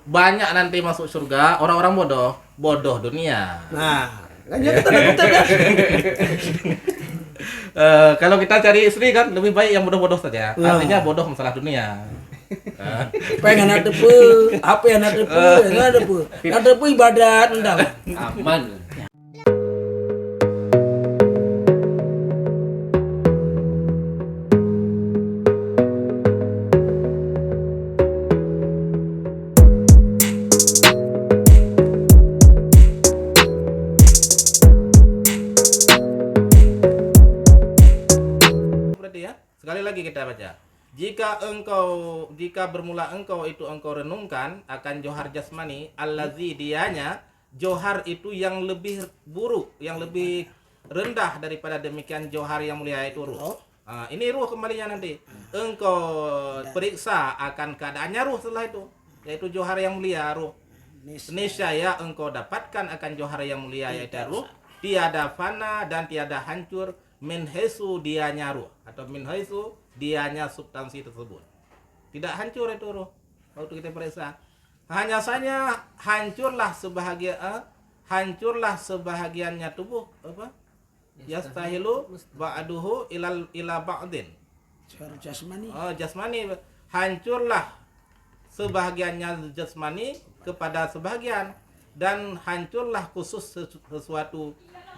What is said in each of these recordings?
banyak nanti masuk surga orang-orang bodoh, bodoh dunia. Nah, kan jadi tanda kutip ya. Kalau kita cari istri kan lebih baik yang bodoh-bodoh saja. Nah. Artinya bodoh masalah dunia. Pengen ada pe, apa yang ada pe, ada pe ibadat endang. Aman. Berarti ya, sekali lagi kita baca. Jika bermula engkau itu engkau renungkan akan johar jasmani, allazi dianya johar itu yang lebih buruk, yang lebih rendah daripada demikian johar yang mulia itu ruh. Ini ruh kembalinya nanti. Engkau periksa akan keadaannya ruh setelah itu, yaitu johar yang mulia ruh. Niscaya engkau dapatkan akan johar yang mulia yaitu ruh, tiada fana dan tiada hancur min haisu dianya ruh atau min haisu dianya substansi tersebut. Tidak hancur itu ruh waktu kita periksa. Hanya saja hancurlah sebahagiannya tubuh apa? Yastahilu ba'duhu ila ba'din. Suara jasmani. Jasmani hancurlah sebahagiannya jasmani kepada sebahagian dan hancurlah khusus sesuatu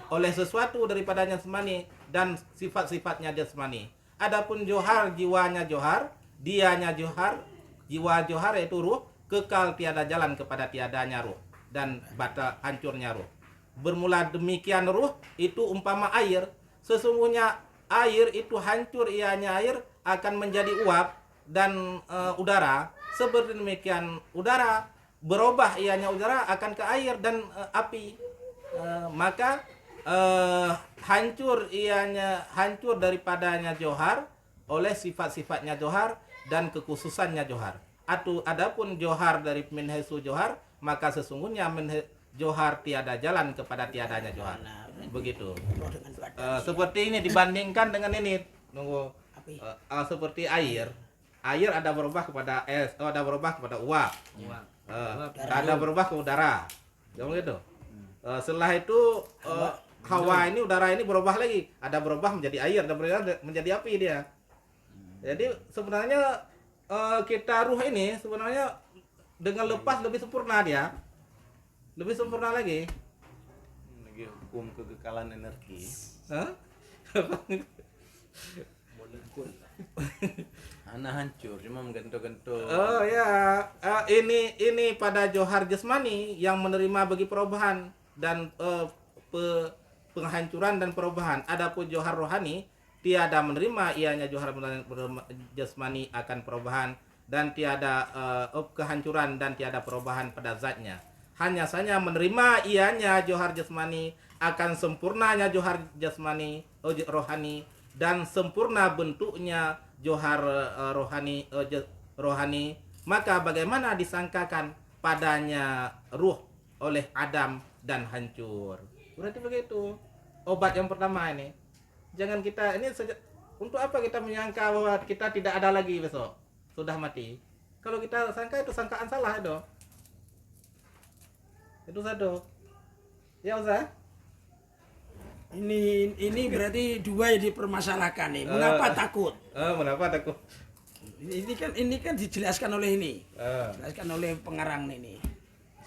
oleh sesuatu daripada jasmani dan sifat-sifatnya jasmani. Adapun johar jiwanya johar, dianya johar, jiwa johar yaitu ruh kekal tiada jalan kepada tiadanya ruh dan batal hancurnya ruh. Bermula demikian ruh itu umpama air. Sesungguhnya air itu hancur ianya air akan menjadi uap dan udara. Seperti demikian udara berubah ianya udara akan ke air dan api. Maka hancur daripadanya johar oleh sifat-sifatnya johar dan kekhususannya johar. Adapun johar dari min haisu johar, maka sesungguhnya johar tiada jalan kepada tiadanya johar. Begitu. Seperti ini dibandingkan dengan ini. Seperti air. Air ada berubah kepada es, ada berubah kepada uap. Ada berubah ke udara. Jangan gitu. Setelah itu hawa ini, udara ini berubah lagi, ada berubah menjadi air, ada berubah menjadi api dia. Jadi sebenarnya kita ruh ini sebenarnya dengan lepas lebih sempurna dia, lebih sempurna lagi. Lagi hukum kekekalan energi. Anak hancur cuma menggentok-gentok. Oh ya, ini pada johar jasmani yang menerima bagi perubahan dan penghancuran dan perubahan. Adapun johar rohani tiada menerima ianya johar jasmani akan perubahan dan tiada kehancuran dan tiada perubahan pada zatnya. Hanya saja menerima ianya johar jasmani akan sempurnanya johar jasmani rohani dan sempurna bentuknya johar rohani. Maka bagaimana disangkakan padanya ruh oleh Adam dan hancur. Berarti begitu. Obat yang pertama ini. Jangan kita ini untuk apa kita menyangka bahwa kita tidak ada lagi besok. Sudah mati. Kalau kita sangka itu sangkaan salah itu. Itu satu. Ya Ustaz. Ini berarti dua yang dipermasalahkan nih. Mengapa takut? Mengapa takut? Ini kan dijelaskan oleh ini. Dijelaskan oleh pengarang ini.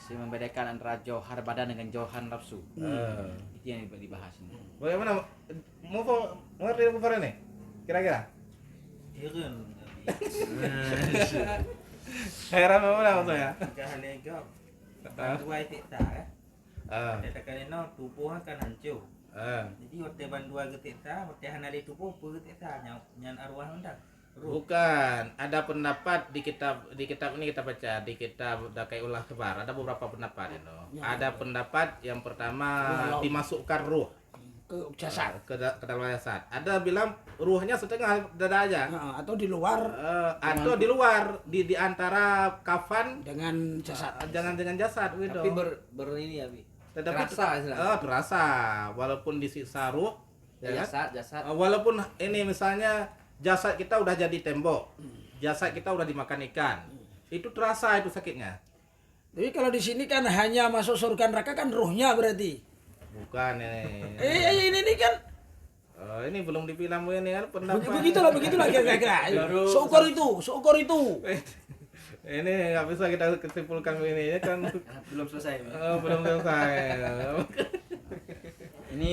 Si membedakan antara johar badan dengan johar nafsu. Itu yang dibahas ini. Bagaimana? Mau ngerti apa ini? Kira-kira? Heran mana maksudnya? Jangan negap. Banduai tak tak. Dia kata tubuh akan hancur. Jadi hotel banduai getik tak, hotel hanali tubuh pun getik tak. Nyan arwah hendak. Bukan, ada pendapat di kitab ini kita baca di kitab Dakaiul Akhbar, ada beberapa pendapat itu. Ada pendapat yang pertama dimasukkan ruh Ke jasad. ke dalam jasad. Ada bilang ruhnya setengah dada aja. Atau di luar Atau di luar di antara kafan dengan jasad. jangan dengan jasad gitu. Tapi ini ya, Bi. Tetapi terasa istilahnya. terasa walaupun disiksa ruh ya kan? Jasad. Walaupun ini misalnya jasad kita udah jadi tembok, jasad kita udah dimakan ikan, itu terasa itu sakitnya. Tapi kalau di sini kan hanya masuk surga neraka kan ruhnya berarti. Bukan ini. Ini kan Ini belum dibilang ini kan pendapat. begitulah kira-kira. Seukur itu. Ini nggak bisa kita kesimpulkan ini ya kan. Belum selesai. Belum selesai. Ini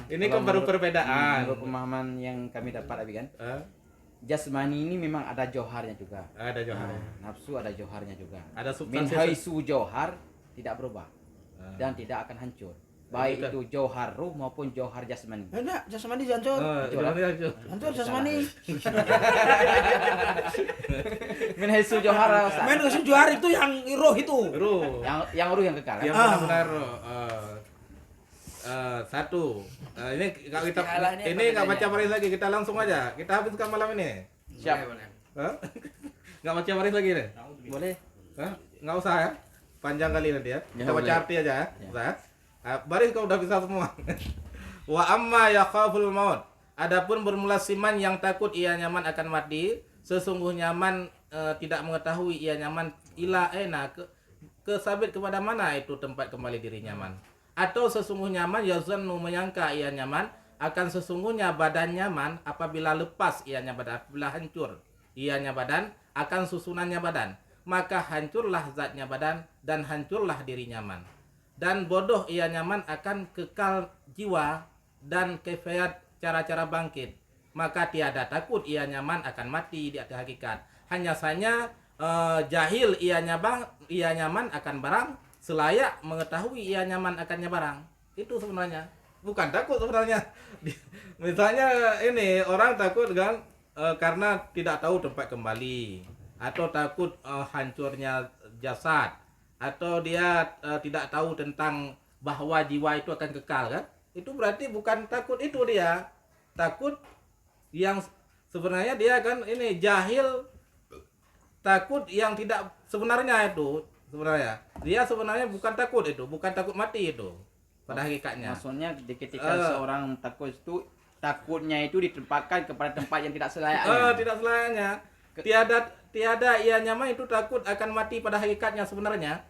Ini kan baru perbedaan. menurut pemahaman yang kami dapat Abi kan. Eh, Jasmani ini memang ada joharnya juga. ada Johar. Nafsu ada johharnya juga. Ada Min substansi. haisu johar tidak berubah dan tidak akan hancur. Baik Bukan. itu johar ruh maupun johar jasmani. Enggak, jasmani hancur. Hancur. Hancur jasmani. Min haisu johar Ustaz. Main ke juara itu yang roh itu. Ruh. yang ruh yang kekal. Yang Kan? benar-benar satu. Ini kalau kita ini nggak baca baris lagi, kita langsung aja. Kita habiskan malam ini. Siap. Hah? Nggak baca baris lagi nih? Boleh. Hah? Nggak usah ya? Panjang kali nanti ya. Ya, Kita baca boleh. arti aja ya. Ya. Ustaz. Baris kau udah bisa semua. Wa amma yakhaful maut. Adapun bermula siman yang takut ia nyaman akan mati, sesungguhnya man tidak mengetahui ia nyaman ila ke sabit kepada mana itu tempat kembali diri nyaman. Atau sesungguhnya man yazannu menyangka ia nyaman akan sesungguhnya badan nyaman apabila lepas ianya badan, apabila hancur ianya badan akan susunannya badan, maka hancurlah zatnya badan dan hancurlah diri nyaman. Dan bodoh ia nyaman akan kekal jiwa dan kefiat cara-cara bangkit, maka tiada takut ia nyaman akan mati di atas hakikat. Hanya saja jahil ia nyaman akan barang, selayak mengetahui ia nyaman akannya barang. Itu sebenarnya bukan takut sebenarnya. Misalnya ini orang takut kan karena tidak tahu tempat kembali, atau takut hancurnya jasad, atau dia tidak tahu tentang bahwa jiwa itu akan kekal kan. Itu berarti bukan takut, itu dia takut yang sebenarnya dia kan ini jahil, takut yang tidak sebenarnya itu sebenarnya dia sebenarnya bukan takut, itu bukan takut mati itu pada hakikatnya. Maksudnya ketika seorang takut itu takutnya itu ditempatkan kepada tempat yang tidak selayaknya. Tidak selayaknya. Tiada ia nyaman itu takut akan mati pada hakikatnya sebenarnya.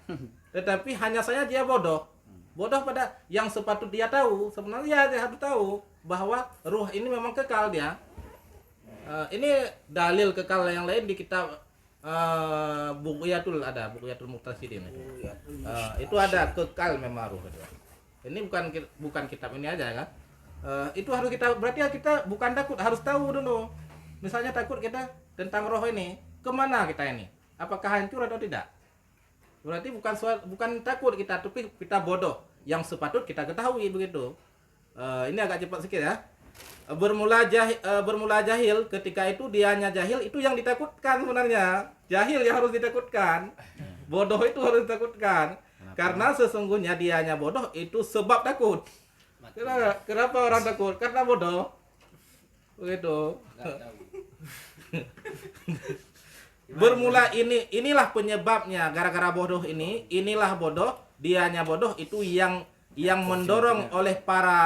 Tetapi hanya saja dia bodoh. Bodoh pada yang sepatut dia tahu. Sebenarnya dia harus tahu bahwa ruh ini memang kekal dia. Ini dalil kekal yang lain di kitab Bughyatul Muqtasidin. Itu ada kekal memang ruh itu. Ini bukan kitab ini aja kan. Itu harus kita, berarti kita bukan takut, harus tahu dulu. Misalnya takut kita tentang roh ini, kemana kita ini? Apakah hancur atau tidak? Berarti bukan takut kita, tapi kita bodoh. Yang sepatut kita ketahui begitu. Ini agak cepat sedikit ya. Bermula jahil, ketika itu dianya jahil, itu yang ditakutkan sebenarnya. Jahil yang harus ditakutkan. Bodoh itu harus ditakutkan. Karena sesungguhnya dianya bodoh itu sebab takut. Kenapa orang takut? Karena bodoh. Begitu. Bermula inilah penyebabnya, gara-gara bodoh inilah bodoh, dianya bodoh itu yang mendorong oleh para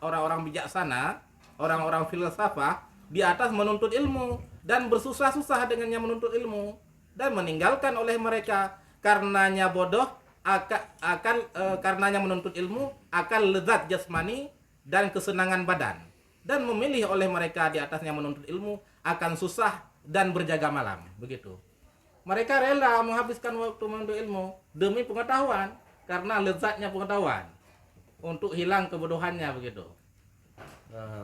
orang-orang bijaksana, orang-orang filsafah di atas menuntut ilmu dan bersusah-susah dengannya menuntut ilmu, dan meninggalkan oleh mereka karenanya bodoh karenanya menuntut ilmu akan lezat jasmani dan kesenangan badan, dan memilih oleh mereka di atasnya menuntut ilmu akan susah dan berjaga malam. Begitu. Mereka rela menghabiskan waktu menuntut ilmu demi pengetahuan, karena lezatnya pengetahuan, untuk hilang kebodohannya begitu.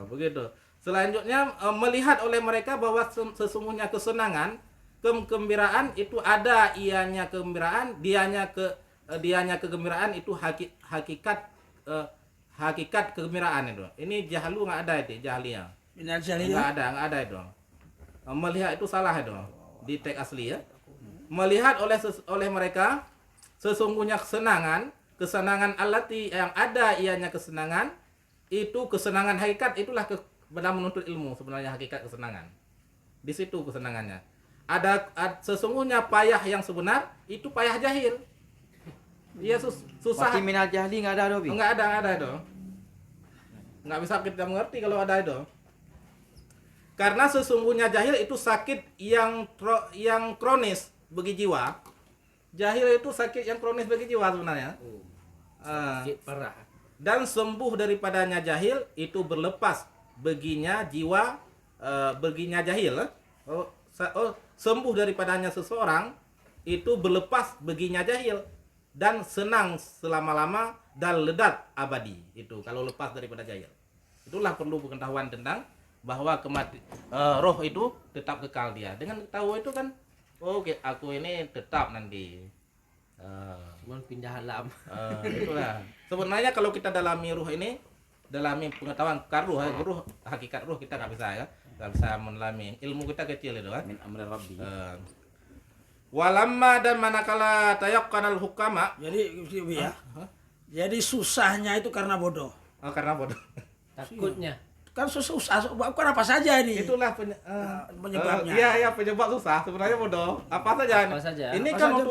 Begitu. Selanjutnya melihat oleh mereka bahwa sesungguhnya kesenangan, kegembiraan itu ada ianya kegembiraan, dianya kegembiraan itu hakikat kegembiraan itu. Ini jahlu nggak ada itu, jahliya. Nggak ada itu. Melihat itu salah itu di teks asli ya. Melihat oleh mereka sesungguhnya kesenangan allati yang ada ianya kesenangan, itu kesenangan hakikat, itulah dalam menuntut ilmu sebenarnya hakikat kesenangan. Di situ kesenangannya. Ada sesungguhnya payah yang sebenar itu payah jahil. Dia susah. Berarti minal jahli enggak ada Dobi? Enggak ada itu. Enggak bisa kita mengerti kalau ada itu. Karena sesungguhnya jahil itu sakit yang kronis bagi jiwa. Jahil itu sakit yang kronis bagi jiwa sebenarnya. Sakit parah. Dan sembuh daripadanya jahil itu berlepas baginya jiwa, baginya jahil. Sembuh daripadanya seseorang itu berlepas baginya jahil dan senang selama-lama dan ledat abadi. Itu kalau lepas daripada jahil. Itulah perlu pengetahuan tentang bahwa roh itu tetap kekal dia. Dengan tahu itu kan, oke, aku ini tetap nanti. Cuman pindah alam. Itulah. Sebenarnya kalau kita dalami ruh ini, dalami pengetahuan ruh, hakikat ruh kita nggak bisa ya, nggak bisa mendalami. Ilmu kita kecil itu kan. Min amri rabbi. Walamma dan manakala tayaqqanal hukama. Jadi ya. Jadi susahnya itu karena bodoh. Karena bodoh. Takutnya. Kan susah, bukan apa saja ini. Itulah penyebabnya. Iya, penyebab susah sebenarnya bodoh. Apa saja? Apa saja? Ini Apa kan saja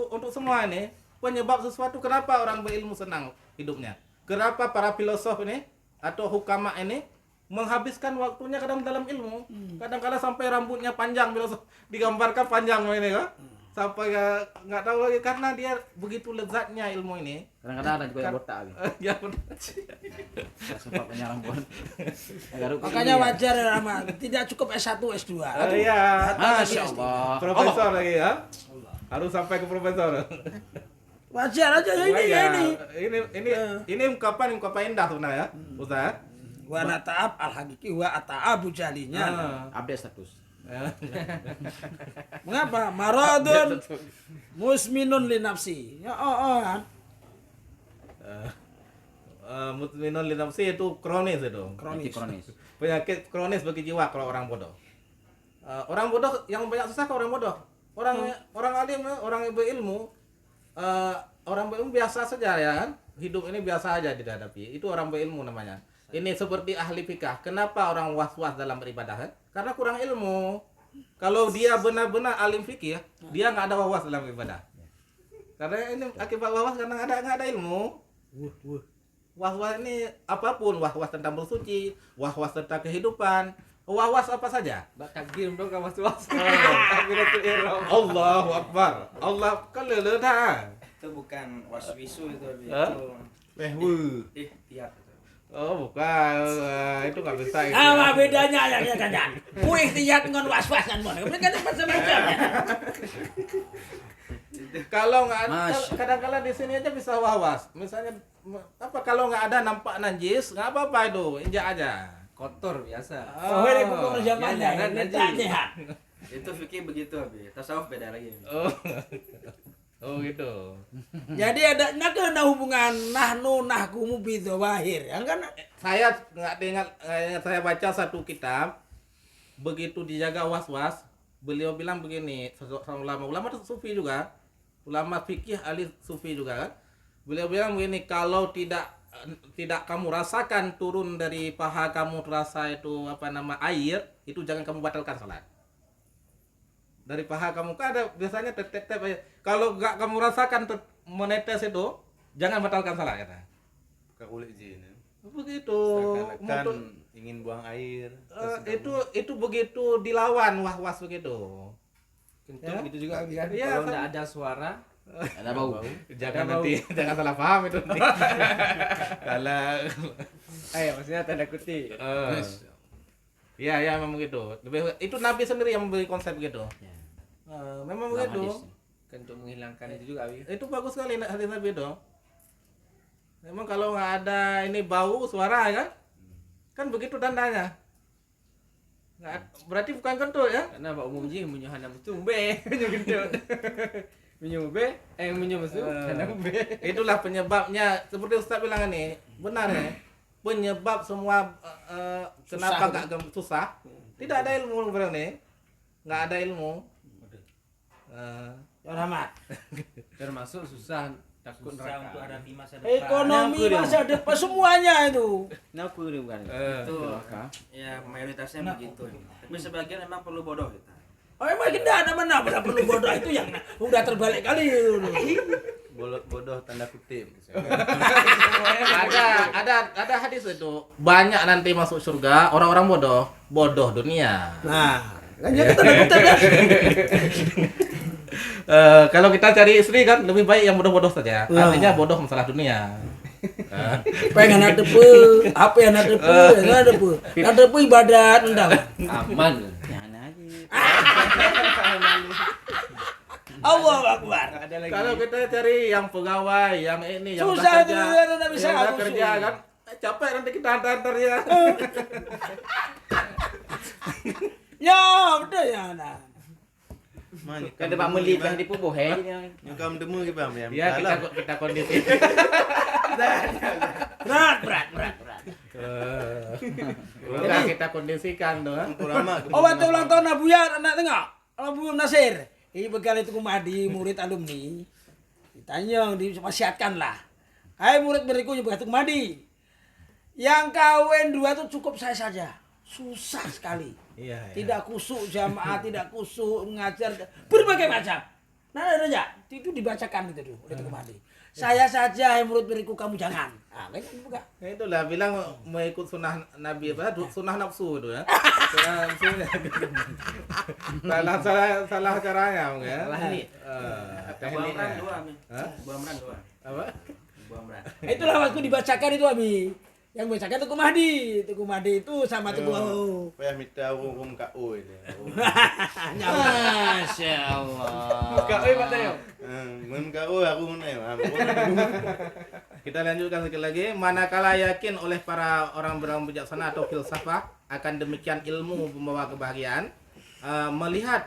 untuk semua ini penyebab sesuatu kenapa orang berilmu senang hidupnya. Kenapa para filosof ini atau hukama ini menghabiskan waktunya kadang dalam ilmu. Kadang-kadang sampai rambutnya panjang, filosof digambarkan panjang ini kan. Sampai nggak tahu lagi karena dia begitu lezatnya ilmu ini. Kadang-kadang ada juga yang botak. Ya benar. Sempat penyarang pun. Makanya wajar ya Rama, tidak cukup S1, S2. Iya. Masya Allah. Profesor lagi ya. Harus sampai ke profesor. Wajar aja ya ini. Ini ungkapan indah sebenarnya, Ustaz. Wa nata'ab al-haqiqi wa ata'abu jalinya. Update status. Mengapa? Maradun musminun li nafsi. Ya kan. Mutminun li nafsi itu kronis itu. Kronis. Penyakit kronis bagi jiwa kalau orang bodoh. Orang bodoh yang banyak susah kalau orang bodoh. Orang alim, orang yang berilmu, orang berilmu biasa saja ya kan. Hidup ini biasa aja dihadapi. Itu orang berilmu namanya. Ini seperti ahli fikih. Kenapa orang was-was dalam beribadah? Kan? Karena kurang ilmu. Kalau dia benar-benar alim fikih, dia nggak ada was-was dalam beribadah. Karena ini akibat was-was karena nggak ada ilmu. Was-was ini apapun, was-was tentang bersuci, was-was tentang kehidupan, was-was apa saja. Takbir dong kamu was-was. Takbiratul ihram. Allahu Akbar. Allah kan leleh. Itu bukan waswisu itu itu ihtiyat. Oh bukan, itu nggak bisa. Apa bedanya ya kan? Ku ikhtiar dengan was-was kan mon. Mereka kan macam-macam. Kalau nggak ada, kadang-kadang di sini aja bisa was-was. Misalnya apa kalau nggak ada nampak najis, nggak apa-apa itu, injak aja. Kotor biasa. Oh, ini pokok zamannya jangan nanti. Itu fikih begitu abi. Tasawuf beda lagi. Oh gitu. Jadi ada kena hubungan nahnu nahkumu bidzawahir. Ya kan? Saya nggak ingat, saya baca satu kitab, begitu dijaga was-was, beliau bilang begini, seorang ulama itu sufi juga, ulama fikih ahli sufi juga kan. Beliau bilang begini, kalau tidak kamu rasakan turun dari paha kamu terasa itu air, itu jangan kamu batalkan salat. Dari paha kamu kan ada biasanya tetep aja. Kalau nggak kamu rasakan menetes itu, jangan batalkan salat kata. Buka kulit jin. Begitu. Seakan-akan ingin buang air. Itu begitu dilawan was-was begitu. Kentut Ya? gitu juga abi kan. Iya, Kalau kan. nggak ada suara, Ada bau. Jangan nanti jangan salah paham itu nanti. Kalau maksudnya tanda kutip. Iya memang begitu. Itu Nabi sendiri yang memberi konsep begitu. Ya. Memang Dalam begitu. hadis. Kan untuk menghilangkan itu juga abi. Itu bagus sekali hadis Nabi itu. Memang kalau nggak ada ini bau suara kan? Kan begitu tandanya. Nggak, berarti bukan kentut ya? Karena Pak umum jin punya hana betul be, punya kentut. Punya be, punya mesum, hana be. Itulah penyebabnya seperti Ustaz bilang ini. Benar ya? Penyebab semua kenapa nggak susah? Tidak ada ilmu berarti. Nggak ada ilmu. Rahmat. Termasuk susah takut Susah neraka. untuk ada di masa depan. Ekonomi masa depan semuanya itu. Kenapa ini bukan? Itu Neraka. ya mayoritasnya begitu. Tapi sebagian memang perlu bodoh kita. Oh emang tidak ada mana perlu bodoh itu yang udah terbalik kali itu. Bodoh tanda kutip. ada hadis itu. Banyak nanti masuk surga orang-orang bodoh dunia. Nah, kan jadi tanda kutip ya. Kalau kita cari istri kan lebih baik yang bodoh-bodoh saja. Wah. Artinya bodoh masalah dunia. Pengen ada pe, apa yang ada pe, nggak ada pe. Ada pe ibadat undang. Aman. Jangan aja. Allah Akbar. Ada lagi. Kalau kita cari yang pegawai, yang ini, yang Susah udah kerja, itu, tidak bisa yang udah aku kerja suruh. kan, capek nanti kita antar ya. Ya, betul ya. Nah. Kan dapat meli kan di pubuh Nyukam demu ke bang ya. Ya kita kondisi. Berat. Udah kita kondisikan tuh. Oh, waktu ulang tahun Abu Ya, anak tengok. Abu Nasir. Ini bekal itu kumadi murid alumni. Ditanya, diwasiatkan lah. Hai murid berikutnya begitu kumadi. Yang kawin 2 itu cukup saya saja. Susah sekali. Iya. Tidak kusuk jamaah, tidak kusuk mengajar berbagai macam. Nah, aja itu dibacakan itu tuh oleh kumadi. Saya saja yang murid beriku, kamu jangan. Ah, kan buka. Ya itulah bilang mau ikut sunnah Nabi apa? Sunnah nafsu itu ya. Sunnah nafsunya. salah caranya mungkin. Ya? Salah ini. Tekniknya. Hah? Buah meran dua. Apa? Buah meran. Itulah waktu dibacakan itu Abi. Yang bacakan Tuku Mahdi. Tuku Mahdi itu sama Tuku Payah minta hukum KO ini. Masya Allah. Kak Pak Tayo. Men KO aku mana? Kita lanjutkan sekali lagi. Manakala yakin oleh para orang berilmu bijaksana atau filsafah akan demikian ilmu membawa kebahagiaan, melihat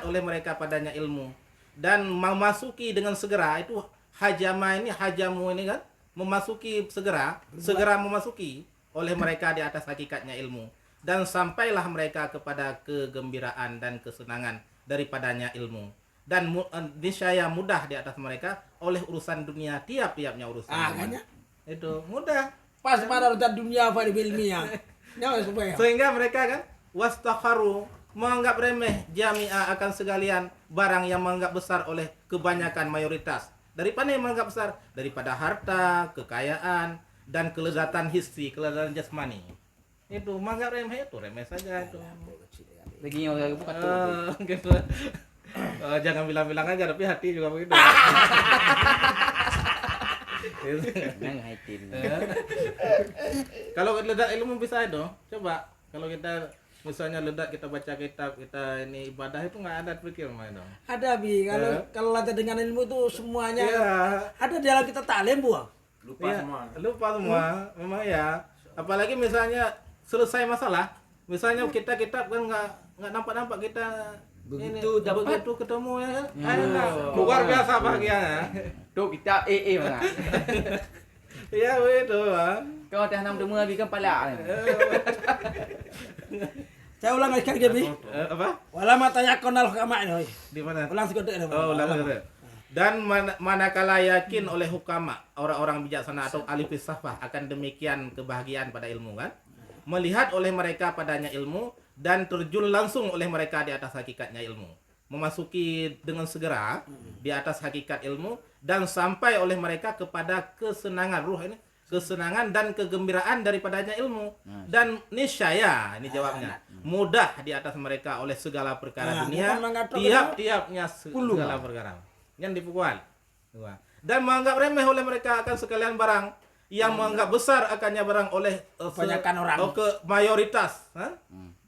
oleh mereka padanya ilmu dan memasuki dengan segera itu hajamu ini kan memasuki segera memasuki oleh mereka di atas hakikatnya ilmu dan sampailah mereka kepada kegembiraan dan kesenangan daripadanya ilmu dan niscaya mudah di atas mereka oleh urusan dunia tiap-tiapnya urusan dunia. Kayaknya Itu mudah pas pada urutan dunia apa di ilmiah. Nyawa supaya. sehingga mereka kan wastakharu menganggap remeh jami'a akan segalian barang yang menganggap besar oleh kebanyakan mayoritas. Daripada yang menganggap besar daripada harta, kekayaan dan kelezatan hissi, kelezatan jasmani. Itu menganggap remeh itu remeh saja itu. Lagi yang bukan tuh. Gitu. Jangan bilang-bilang aja tapi hati juga begitu. Nang haitin. Kalau ledak ilmu bisa itu, coba kalau kita misalnya ledak kita baca kitab, kita ini ibadah itu nggak ada pikir main dong. Ada Bi, kalau latih dengan ilmu itu semuanya Iya. ada di dalam kita taklim buah. Lupa Iya, semua. lupa semua, memang ya. Apalagi misalnya selesai masalah, misalnya kita kitab kan nggak nampak kita Begitu ini, dapat. begitu ketemu ya kan, luar biasa bahagianya. Tuh kita mana? Iya begitu bang. Kau dah nam demu abi kan pala. Saya ulang lagi Bi. Apa? Wala mata yakonal hukama ini. Di mana? Ulang sekali. Oh, ulang. Dan manakala yakin oleh hukama, orang-orang bijaksana atau ahli filsafah akan demikian kebahagiaan pada ilmu kan, melihat oleh mereka padanya ilmu dan terjun langsung oleh mereka di atas hakikatnya ilmu, memasuki dengan segera di atas hakikat ilmu dan sampai oleh mereka kepada kesenangan ruh ini, kesenangan dan kegembiraan daripadanya ilmu dan niscaya ini jawabnya mudah di atas mereka oleh segala perkara dunia bukan mengatur tiap-tiapnya segala perkara yang dipukul dan menganggap remeh oleh mereka akan sekalian barang yang menganggap besar akannya barang oleh Kebanyakan orang. ke mayoritas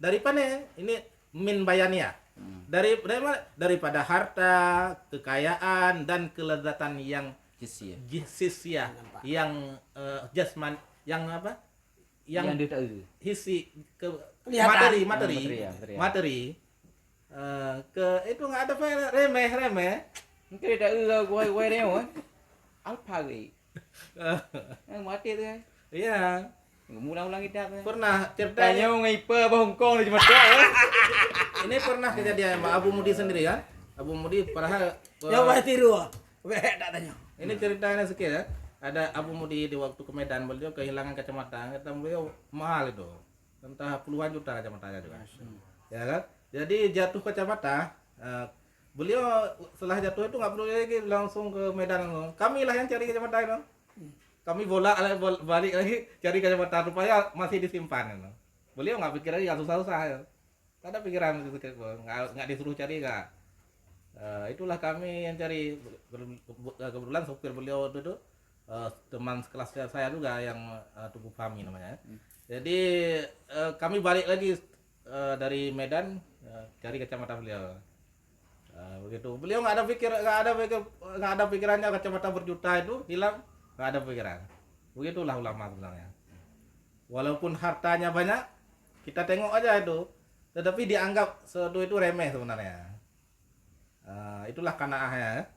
daripada ini min bayania daripada harta, kekayaan dan kelezatan yang Kisi. sisia yang jasman yang apa Yang dia tahu. hisi ke Kelihatan. materi ke itu nggak ada remeh Mungkin dia tahu gua dia kan. Alpa gue. Yang mati tu. iya Ulang-ulang kita. pernah Tanya ceritanya ngipa Hong Kong cuma tok. ini pernah kejadian sama Abu Mudi sendiri kan Abu Mudi padahal Ya wah tiru. Weh tak tanya. ini ceritanya sedikit ya ada Abu Mudi di waktu ke Medan beliau kehilangan kacamata beliau mahal itu entah puluhan juta kacamatanya juga ya kan jadi jatuh kacamata beliau setelah jatuh itu nggak perlu lagi langsung ke Medan kami lah yang cari kacamata itu kami balik lagi cari kacamata rupanya masih disimpan itu. Beliau nggak pikir lagi nggak susah-susah ya. Tak ada pikiran nggak disuruh cari nggak Itulah kami yang cari. Kebetulan sopir beliau itu teman sekelasnya saya juga yang Tugu Fahmi namanya. Jadi kami balik lagi dari Medan cari kacamata beliau. Begitu. Beliau nggak ada pikirannya kacamata berjuta itu hilang, nggak ada pikiran. Begitulah ulama sebenarnya. Walaupun hartanya banyak, kita tengok aja itu, tetapi dianggap itu remeh sebenarnya. Itulah kanaahnya.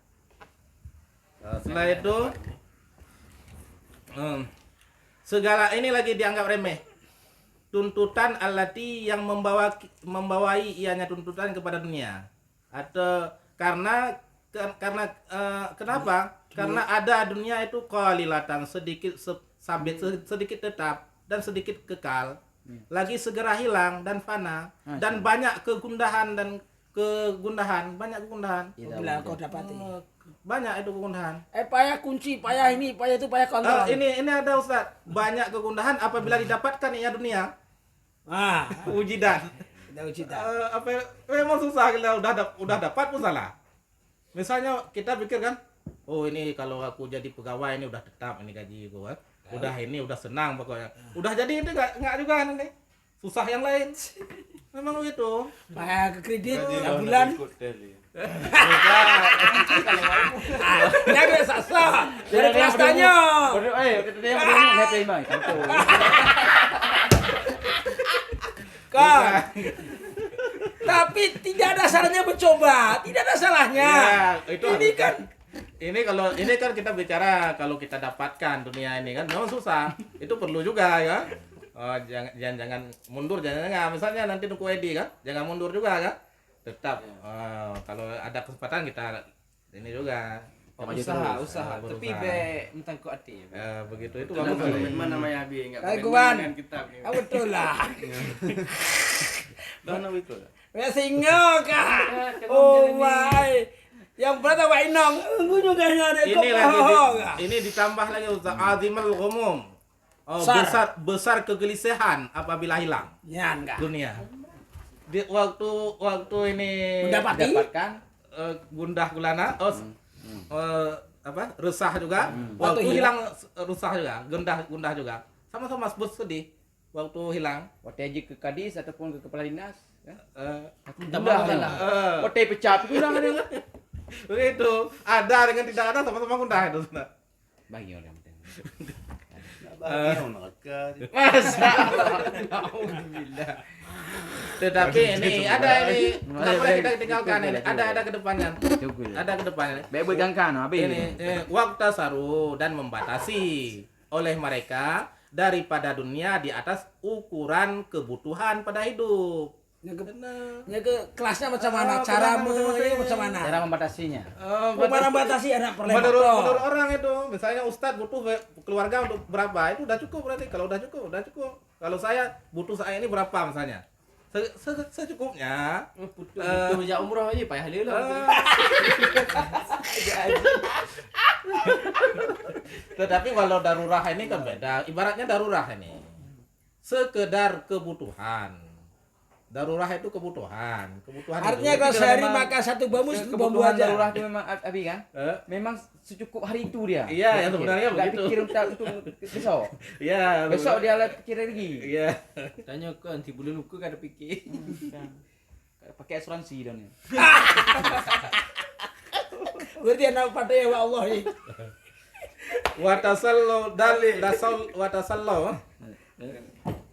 Setelah itu segala ini lagi dianggap remeh. Tuntutan allati yang membawai ianya tuntutan kepada dunia. Atau kenapa? Karena ada dunia itu qalilatan, sedikit sedikit tetap dan sedikit kekal. Lagi segera hilang dan fana dan banyak kegundahan, banyak kegundahan. Bila kau dapati. Banyak itu kegundahan. Payah kunci, payah ini, payah itu, payah kontrol. Ini ada Ustaz. Banyak kegundahan apabila didapatkan ya dunia. Ujidan. Kita uji dah. Memang susah kalau udah dapat pun salah. Misalnya kita pikir kan, oh ini kalau aku jadi pegawai ini udah tetap ini gaji gua. Udah ini udah senang pokoknya. Udah jadi ini enggak juga nanti. Susah yang lain. Memang begitu. Payah ke kredit tiap bulan. Ya biasa sah. Dari kelas tanya. Kan. Tapi tidak ada salahnya mencoba, tidak ada salahnya. Ya, itu ini kan kita bicara kalau kita dapatkan dunia ini kan memang susah. Itu perlu juga ya. Jangan mundur, jangan misalnya nanti Tuku Edi kan, jangan mundur juga kan. Tetap kalau ada kesempatan kita ini juga. Usaha. Tapi mentang ku hati. Begitu itu Bagus bagus. mana namanya Abi enggak Kawan. kita. Betul lah. Mana itu? Ya singa kak. Oh my. Yang berat apa inong? Gue juga nyari Ini ditambah lagi Ustaz azimul ghumum. Besar kegelisahan apabila hilang Ya enggak. dunia. Waktu ini Mendapatkan gundah gulana, resah juga. Waktu hilang resah juga, gundah juga. Sama-sama bersedih waktu hilang. Waktu aja ke kadis ataupun ke kepala dinas, Tambah lah. Waktu pecah itu udah ada. Begitu. Ada dengan tidak ada sama-sama gundah itu. Bagi orang penting. Bagi neraka. Alhamdulillah. Tetapi ini ada ini nggak boleh kita tinggalkan ini. Ada ke depannya. Ada ke depannya. Baik begangkan habis. Ini waktu saru dan membatasi oleh mereka daripada dunia di atas ukuran kebutuhan pada hidup. Ya ke kelasnya macam mana? Cara macam mana? Cara membatasinya. Barang batasi ada Menurut orang itu, misalnya Ustadz butuh keluarga untuk berapa, itu udah cukup berarti. Kalau udah cukup. Kalau saya butuh saya ini berapa misalnya, secukupnya. Butuh ya umroh aja payah heula. Tetapi kalau darurah ini kan beda. Ibaratnya darurah ini sekedar kebutuhan. Darurah itu kebutuhan. Artinya itu. kalau sehari makan satu bambu Kebutuhan aja. darurat itu memang Abi kan? Memang secukup hari itu dia. Iya, yang sebenarnya Nggak begitu. pikir untuk besok. Iya. Besok dia lah pikir lagi. Iya. Tanya ke nanti bulan luka kan ada fikir. Pakai asuransi dong. Berarti anak pada ya Allah ini. Watasallo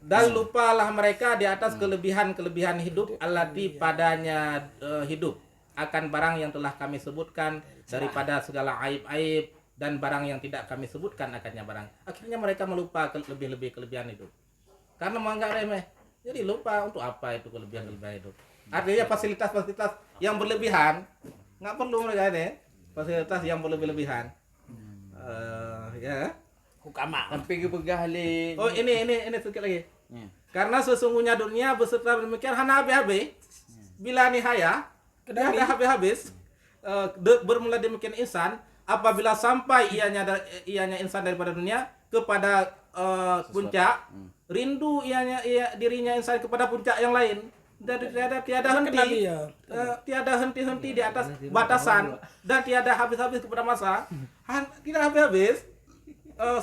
dan lupalah mereka di atas kelebihan-kelebihan hidup allati padanya hidup akan barang yang telah kami sebutkan daripada segala aib-aib dan barang yang tidak kami sebutkan akannya barang. Akhirnya mereka melupa lebih-lebih kelebihan hidup karena menganggap remeh. Jadi lupa untuk apa itu kelebihan-kelebihan hidup. Artinya fasilitas-fasilitas yang berlebihan nggak perlu mereka ini. Fasilitas yang berlebihan. Ya. Hukama. Sampai ke pegah le. Oh ini sedikit lagi. Ya. Karena sesungguhnya dunia beserta demikian hana habis. Bila nihaya, dia ada habis. Bermula demikian insan apabila sampai ianya insan daripada dunia kepada puncak, rindu dirinya insan kepada puncak yang lain. dari tiada Kan henti. Nabi ya. Tiada henti-henti di atas batasan dan tiada habis-habis kepada masa. Tidak habis-habis.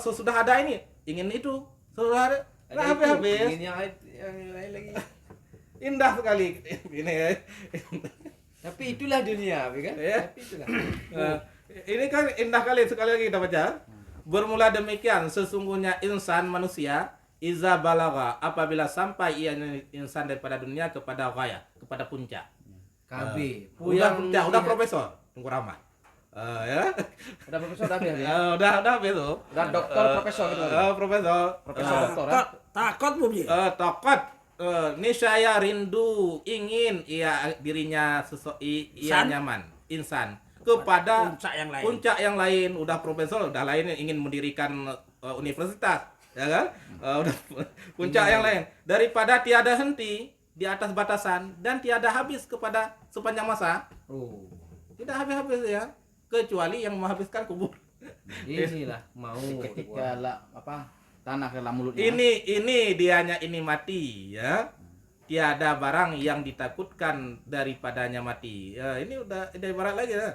Sesudah ada ini ingin itu. Sesudah ada tidak habis-habis. Ingin yang lain lagi. Indah sekali ini. Tapi itulah dunia, kan? Ya. Tapi itulah. Ini kan indah kali, sekali lagi kita baca. Bermula demikian sesungguhnya insan manusia iza balagha apabila sampai ia insan daripada dunia kepada ghaya, kepada puncak. KB. Udah profesor Tunggu Rahmat. Ya. Udah profesor udah habis ya. Udah besok. Udah dokter profesor gitu. Profesor. Profesor dokter ya. Takut bu Ji. Tokot niscaya rindu ingin dirinya ia Insan? nyaman insan kepada Puncak yang lain. udah profesor udah lain ingin mendirikan universitas ya kan udah puncak yang lain daripada tiada henti di atas batasan dan tiada habis kepada sepanjang masa Oh. tidak habis-habis ya kecuali yang menghabiskan kubur. Inilah mau Ketika tanah ke dalam mulutnya. Ini dianya ini mati ya. Tiada barang yang ditakutkan daripadanya mati. Ya, ini udah ada ibarat lagi ya.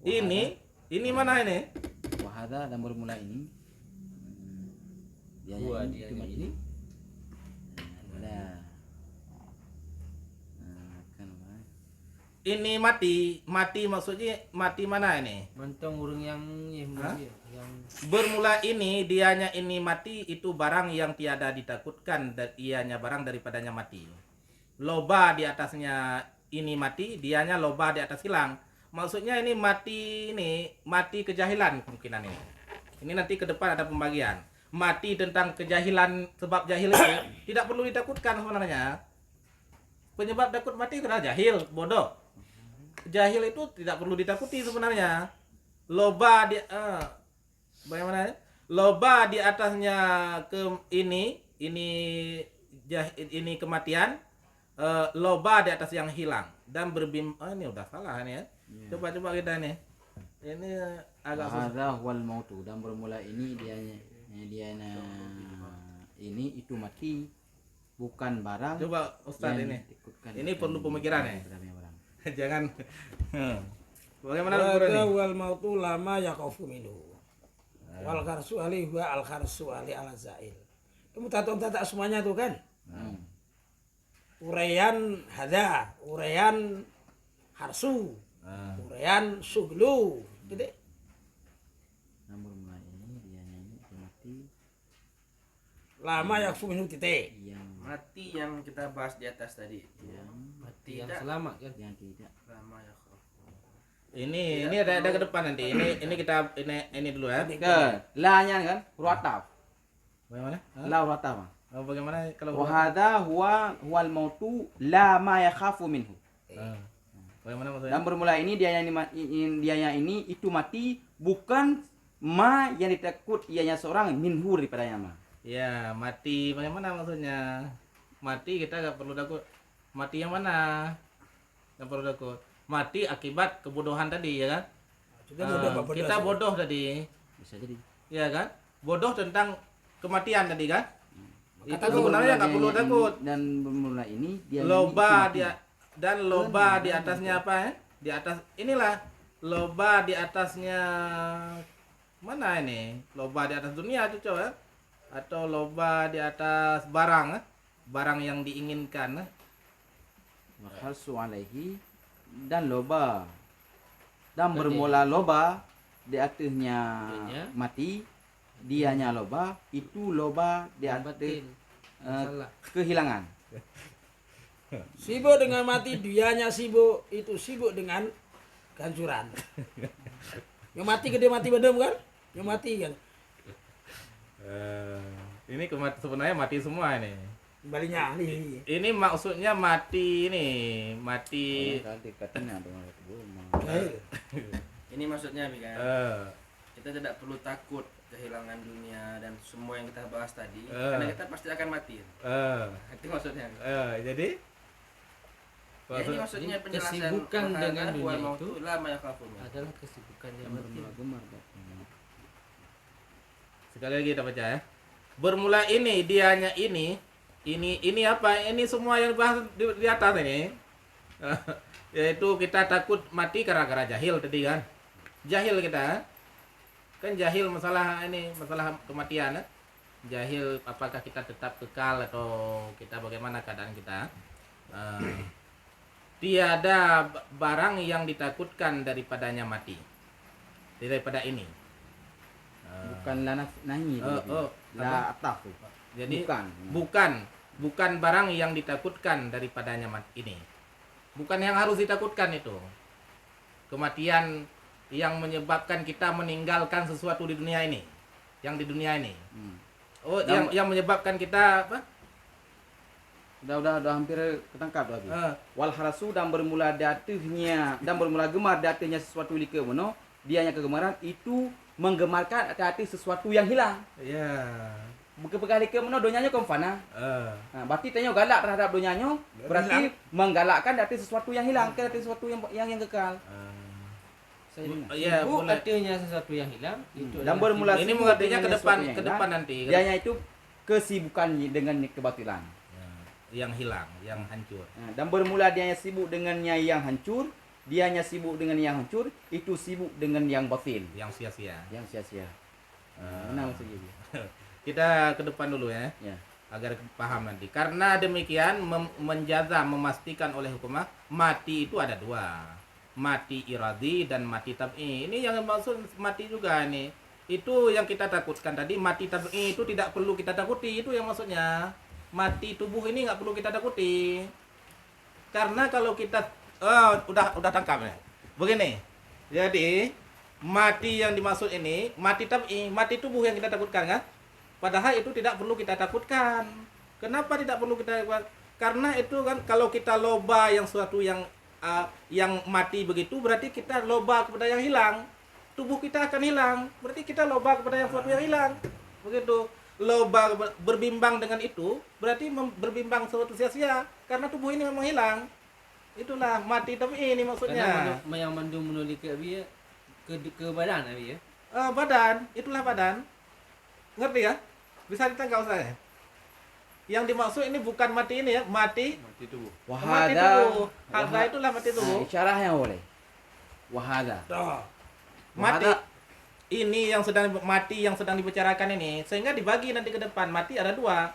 Ini mana ini? Wahada dan bermula ini. Gua dia cuma ini. Ada. Kan apa? Ini mati maksudnya mati mana ini? Mantong urung yang yang Bermula ini dianya ini mati itu barang yang tiada ditakutkan dan ianya barang daripadanya mati. Loba di atasnya ini mati, dianya loba di atas hilang. Maksudnya ini mati kejahilan kemungkinan ini. Ini nanti ke depan ada pembagian. Mati tentang kejahilan sebab jahil itu tidak perlu ditakutkan sebenarnya. Penyebab takut mati karena jahil, bodoh. Jahil itu tidak perlu ditakuti sebenarnya. Loba di bagaimana? Loba di atasnya ini kematian. Loba di atas yang hilang dan ini udah salah nih ya. Coba kita nih. Ini agak susah. Wahada wal mautu dan bermula ini dianya ini itu mati bukan barang. Coba Ustaz yang ini. ditakutkan. Ini perlu pemikiran ya. Barang. Jangan. Bagaimana Wal ukuran ini? wal mautu lama yakhafu minhu. Wal kharsu ali huwa al kharsu ali ala zail. Kamu tata semuanya tuh kan? Uraian hada, uraian harsu, uraian suglu, gitu. Dan bermula ini dianya ini itu mati Lama yakfu minhu titik. yang Mati yang kita bahas di atas tadi. mati yang Tidak. selamat kan. yang tidak. Lama ya khafu. Ini ada ke depan nanti. Ini kita ini dulu ya. Ke la-nya kan huruf ataf. Bagaimana? La huruf ataf. Bagaimana kalau Wahada huwal mautu la ma yakhafu minhu. Bagaimana maksudnya? Dan bermula ini dianya ini itu mati bukan ma yang ditakut ianya seorang minhu daripadanya ma. Ya, mati bagaimana maksudnya? Mati kita nggak perlu takut. Mati yang mana? Nggak perlu takut. Mati akibat kebodohan tadi ya kan? Kita bodoh tadi. Bisa jadi. Ya kan? Bodoh tentang kematian tadi kan? Itu Kata sebenarnya nggak perlu takut. Dan bermula ini dia Loba loba di atasnya apa ya? Di atas inilah loba di atasnya mana ini? Loba di atas dunia itu coba atau loba di atas barang barang yang diinginkan. Makhasu alaihi dan loba dan bermula loba di atasnya mati dianya loba itu loba di atas Masalah. kehilangan. Sibuk dengan mati, dianya sibuk, itu sibuk dengan kehancuran. Yang mati gede mati bedem kan? Yang mati kan? Ini sebenarnya mati semua ini. Kembalinya ahli. Ini maksudnya mati ini, mati Tadi katanya ada Ini maksudnya Mi kan. eh, Kita tidak perlu takut kehilangan dunia dan semua yang kita bahas tadi karena kita pasti akan mati. Itu maksudnya. jadi Ya, ini maksudnya penjelasan Kesibukan dengan dunia wal mautu itu lama yakhafu minhu. adalah kesibukannya mati. gemar. sekali lagi kita baca ya. Bermula ini dianya ini apa? Ini semua yang dibahas di atas ini. Yaitu kita takut mati gara-gara jahil tadi kan. Jahil kita. Kan jahil masalah ini, masalah kematian. Jahil apakah kita tetap kekal atau kita bagaimana keadaan kita. Tiada barang yang ditakutkan daripadanya mati. Daripada ini. Bukan la nahi. La ataf tu. Jadi Bukan. bukan barang yang ditakutkan daripadanya ini. Bukan yang harus ditakutkan itu. Kematian yang menyebabkan kita meninggalkan sesuatu di dunia ini. Yang di dunia ini. Oh, yang menyebabkan kita apa? Udah hampir ketangkap dah. Wal harasu dan bermula gemar datanya sesuatu lika mono, dianya kegemaran itu menggemarkan hati sesuatu yang hilang. Ya. Bekas lika mono donyanya konfana. Berarti tanya galak terhadap donyanya, berarti menggalakkan hati sesuatu yang hilang ke hati sesuatu yang kekal. Saya dengar. Ya, Sibuk boleh. artinya sesuatu yang hilang itu Dan adalah bermula Ini sibuk mengertinya dengan ke depan sesuatu yang ke hilang, depan nanti. dianya itu kesibukan dengan kebatilan. Yang hilang, yang hancur. Dan bermula dianya sibuk dengannya yang hancur, dianya sibuk dengan yang hancur, itu sibuk dengan yang batil, Yang sia-sia. yang sia-sia. Benar maksudnya dia. Kita ke depan dulu ya. Ya. Agar paham nanti. Karena demikian menjaza memastikan oleh hukumah mati itu ada dua. Mati iradi dan mati tab'i. Ini yang maksud mati juga ini. Itu yang kita takutkan tadi, mati tab'i itu tidak perlu kita takuti, itu yang maksudnya. Mati tubuh ini nggak perlu kita takuti. Karena kalau kita udah tangkap ya. Begini. Jadi mati yang dimaksud ini mati tab'i, mati tubuh yang kita takutkan kan? Padahal itu tidak perlu kita takutkan. Kenapa tidak perlu kita takutkan? Karena itu kan kalau kita loba yang suatu yang mati begitu berarti kita loba kepada yang hilang. Tubuh kita akan hilang. Berarti kita loba kepada yang suatu yang hilang. Begitu. Loba berbimbang dengan itu berarti berbimbang suatu sia-sia karena tubuh ini memang hilang. Itulah mati tapi ini maksudnya. karena yang mandum menulis ke dia ke badan abi ya. Badan, itulah badan. Ngerti ya? Bisa ditangkap saya. Yang dimaksud ini bukan mati ini ya, mati tubuh. mati Wahada. tubuh. Hadza itulah mati tubuh. Isyarahnya boleh. Wahada. Mati ini yang sedang mati yang sedang dibicarakan ini sehingga dibagi nanti ke depan mati ada dua,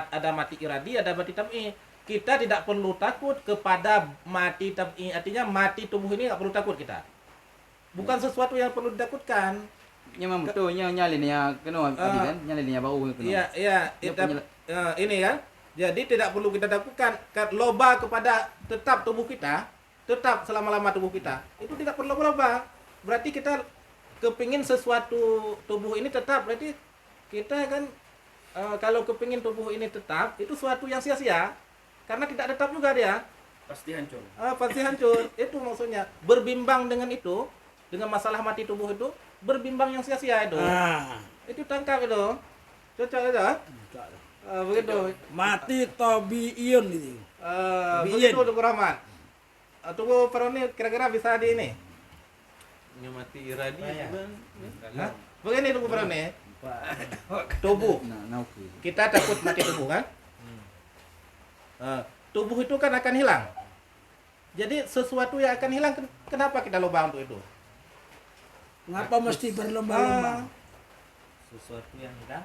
ada mati iradi ada mati tab'i. Kita tidak perlu takut kepada mati tab'i, artinya mati tubuh ini nggak perlu takut kita, bukan sesuatu yang perlu ditakutkan. Memang betul nyalinya kena abi kan nyalinya baru kena. Iya ini kan jadi tidak perlu kita takutkan. Loba kepada tetap tubuh kita tetap selama-lama tubuh kita itu tidak perlu berubah. Berarti kita kepingin sesuatu tubuh ini tetap, berarti kita kan kalau kepingin tubuh ini tetap itu suatu yang sia-sia karena tidak tetap juga dia Pasti hancur. pasti hancur. Itu maksudnya berbimbang dengan itu, dengan masalah mati tubuh itu berbimbang yang sia-sia itu. Itu tangkap itu cocok itu begitu. Mati tabiiyun itu. Begitu Tugu Rahmat. Tugu Paroni kira-kira bisa di ini. Yang mati iradi bang. Hah? Begini Tugu Paroni. Tubuh. Nah, oke. Kita takut mati tubuh kan? Tubuh itu kan akan hilang. Jadi sesuatu yang akan hilang, kenapa kita loba untuk itu? Ngapa mesti berlomba-lomba? Sesuatu yang hilang